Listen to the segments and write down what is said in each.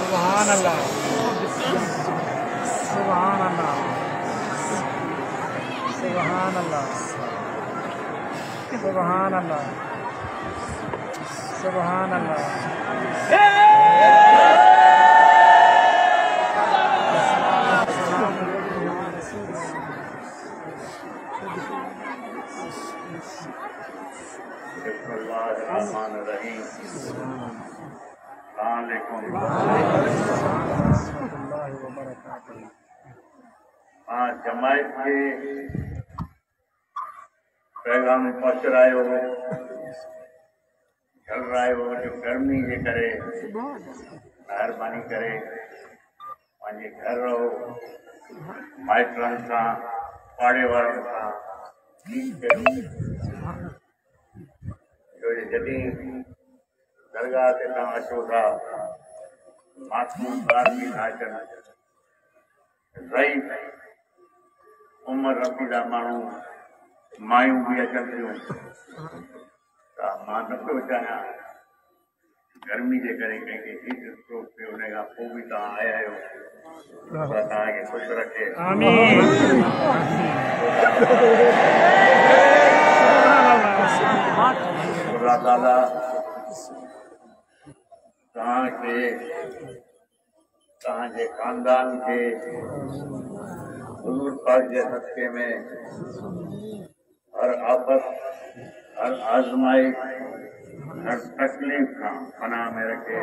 सुभान अल्लाह, सुभान अल्लाह, सुभान अल्लाह, सुभान अल्लाह, सुभान अल्लाह। जमायत के पैगाम पहुंच रहा हो, चल रहा हो जो गर्मी जे करे मेहरबानी करे पंहिंजे घर रहो, माइटनि सां पाड़े वारनि सां ठीक कयो। जॾहिं दरगाह ते तव्हां अचो था मासूम ॿार बि था अचनि, ज़ईफ़ उमिरि रसीदा माण्हू मायूं बि अचनि थियूं, त मां न पियो चाहियां गर्मी जे करे कंहिंखे हीट स्ट्रोक थियो, उन खां पोइ बि तव्हां आया आहियो, तव्हांखे ख़ुशि रखे। खुदा ताला तव्हांखे तव्हांजे खानदान खे हुज़ूर पाक जे सदक़े में हर आफ़त, हर आज़माइश, हर तकलीफ़ खां पनाह में रखे।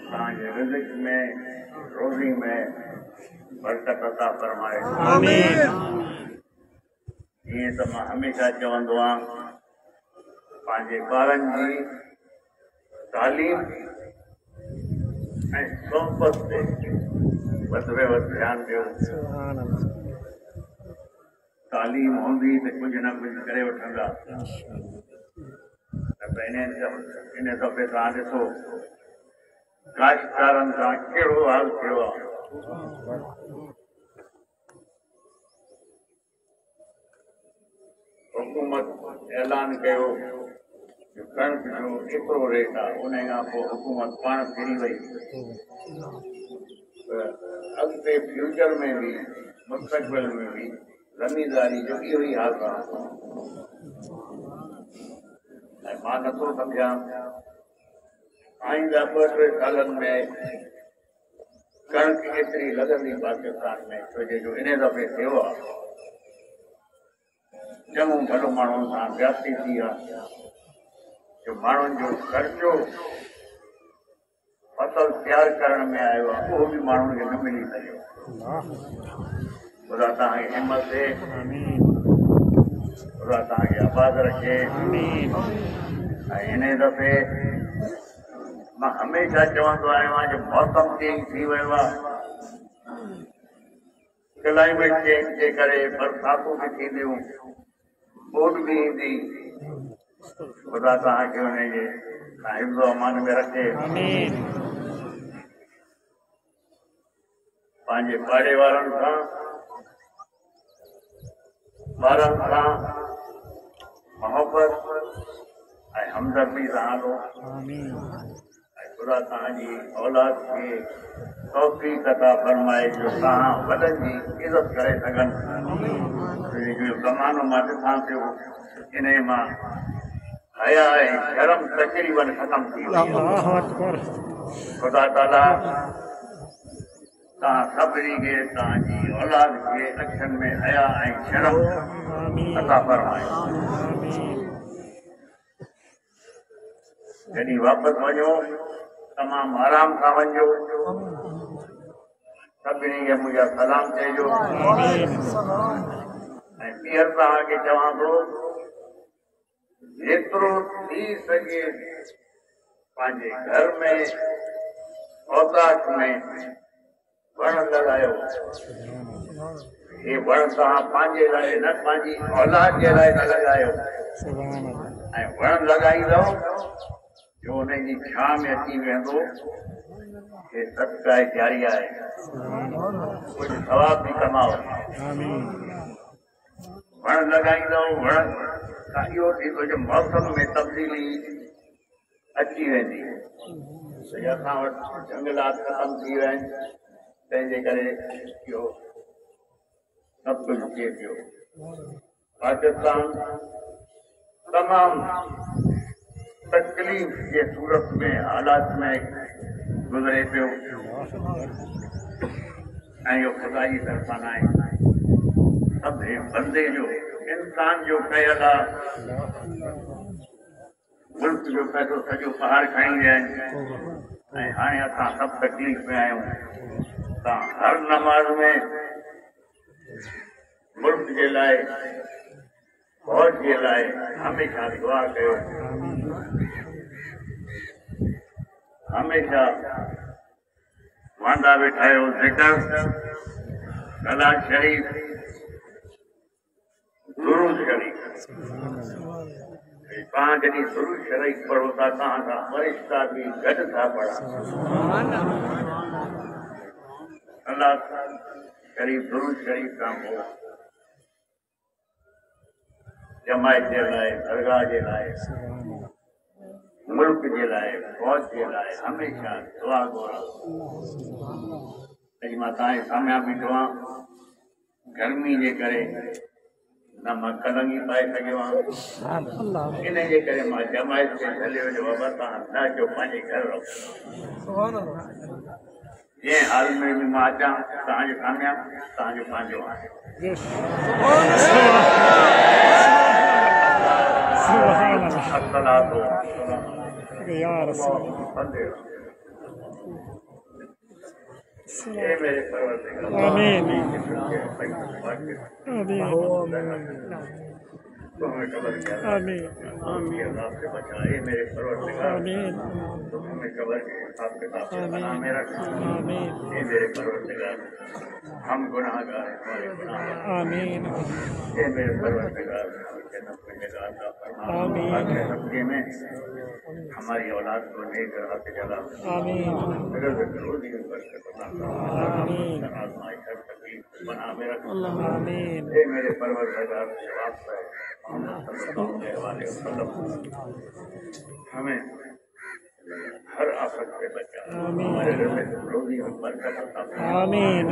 तव्हांजे रिज़्क़ में, रोज़ी में बरकत अता फरमाए। ईअं त मां हमेशह चवंदो आहियां, पंहिंजे ॿारनि जी तालीम ऐं सोहबत ते वधि में वधि ध्यानु ॾियो। तालीम हूंदी त कुझु न कुझु करे वठंदा। इन दफ़े तव्हां ॾिसो काश्तकारनि सां कहिड़ो हाल थियो आहे। हुकूमत ऐलान कयो कणक जो एतिरो रेट आहे, उन खां पोइ हुकूमत पाण फिरी वई। अॻिते फ्यूचर में बि मुस्तक़बिल में बि ज़मीनदारी जो इहो ई हाल आहे। ऐं मां नथो सम्झां आईंदा 2-3 सालनि में कणक एतिरी लॻंदी पाकिस्तान में, छो जो इन दफ़े थियो आहे चङो भलो माण्हुनि सां ज्यादती थी आहे, जो माण्हुनि जो ख़र्चो फसल तयारु करण में आयो आहे, उहो बि माण्हुनि खे न मिली सघियो। ख़ुदा तव्हांखे हिमत ॾे, ख़ुदा तव्हांखे आबाद रखे। ऐं इन दफ़े मां हमेशह चवंदो आहियां जो मौसम चेंज थी वियो आहे, क्लाइमेट चेंज जे करे बरसातूं बि थींदियूं, ॿोॾ बि ईंदी। ख़ुदा तव्हांखे हुनजे हिफ़्ज़ अमान में रखे। पंहिंजे पाड़े वारनि सां, ॿारनि सां मोहबत ऐं हमदर्दी सां हलो। ऐं ख़ुदा तव्हांजी औलाद खे तौफ़ीक़ अता फरमाए जो तव्हां वॾनि जी इज़त करे सघनि। जो ज़मानो मां ॾिसां पियो, इन मां हया ऐं शर्म तक़रीबन ख़तम थी वई। ख़ुदा ताला तव्हां सभिनी खे, तव्हांजी औलाद खे अखियुनि में हया ऐं शर्म अता फरमाए। जॾहिं वापसि वञो तमामु आराम सां वञो, सभिनी खे मुंहिंजा सलाम चइजो। ऐं ॿीहर तव्हांखे चवां थो जेतिरो थी सघे पंहिंजे घर में औताक में वण लॻायो। हे वण तव्हां पंहिंजे लाइ न, पंहिंजी औलाद जे लाइ न लॻायो। ऐं वण लॻाईंदव जो उनजी छां में अची वेंदो, हे सदका जारिया आहे, कुझु सवाब बि कमाओ। वण लॻाईंदव, वण इहो थींदो जो मौसम में तब्दीली अची वेंदी। असां वटि जंगलात ख़तम थी विया आहिनि तंहिंजे करे इहो सभु कुझु थिए पियो पाकिस्तान तमामु तकलीफ़ जे सूरत में हालात में गुज़रे पियो ऐं इहो ख़ुदा जी तरफ़ां न आहे सभु बंदे जो इंसान जो कयल आहे मुल्क जो पैसो सॼो पहाड़ खणी विया आहिनि ऐं हाणे असां सभु तकलीफ़ में आहियूं तव्हां हर नमाज़ में मुल्क जे लाइ फौज जे लाइ हमेशह दुआ कयो हमेशह वांदा वेठा आहियो ज़िक्र कलाम शरीफ़ दुरूद शरीफ़ तव्हां जॾहिं दुरूद शरीफ़ पढ़ो था तव्हां सां फ़रिश्ता बि गॾु था पढ़नि अल्लाह शरीफ़ दुरूद शरीफ़ खां पोइ जमायत जे लाइ दरगाह जे लाइ मुल्क जे लाइ फौज जे लाइ हमेशह दुआ घुरां अॼु मां तव्हांजे साम्हूं बीठो आहियां गर्मी जे करे न मां कलंगी पाए सघियो आहियां इन जे करे मां जमायत खे झलियो जो बाबा तव्हां न अचो पंहिंजे घर रहो जंहिं हाल में बि मां अचां तव्हांजे साम्हूं तव्हांजो पंहिंजो आहे मेरे तुम्हें कबर किया से बचाए मेरे परवरदिगार तुम हमें कबर के हिसाब किताब से बना में रख मेरे परवरदिगार हम गुनाहगार हैं मेरे परवरदिगार सबके में हमारी औलाद को नेक राह पे चला बना में रख मेरे परवरदिगार जवाब है हमें हर आफत से बचा हमारे घर में रोजी और बरकत आमीन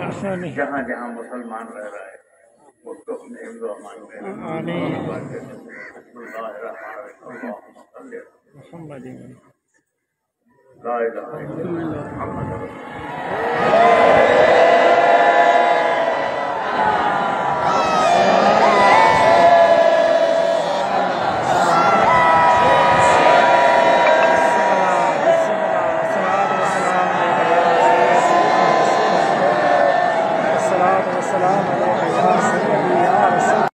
जहाँ जहाँ मुसलमान रह रहा है उसको अपने हिंदू अमान में ला इलाहा इल्लल्लाह मुहम्मद السلام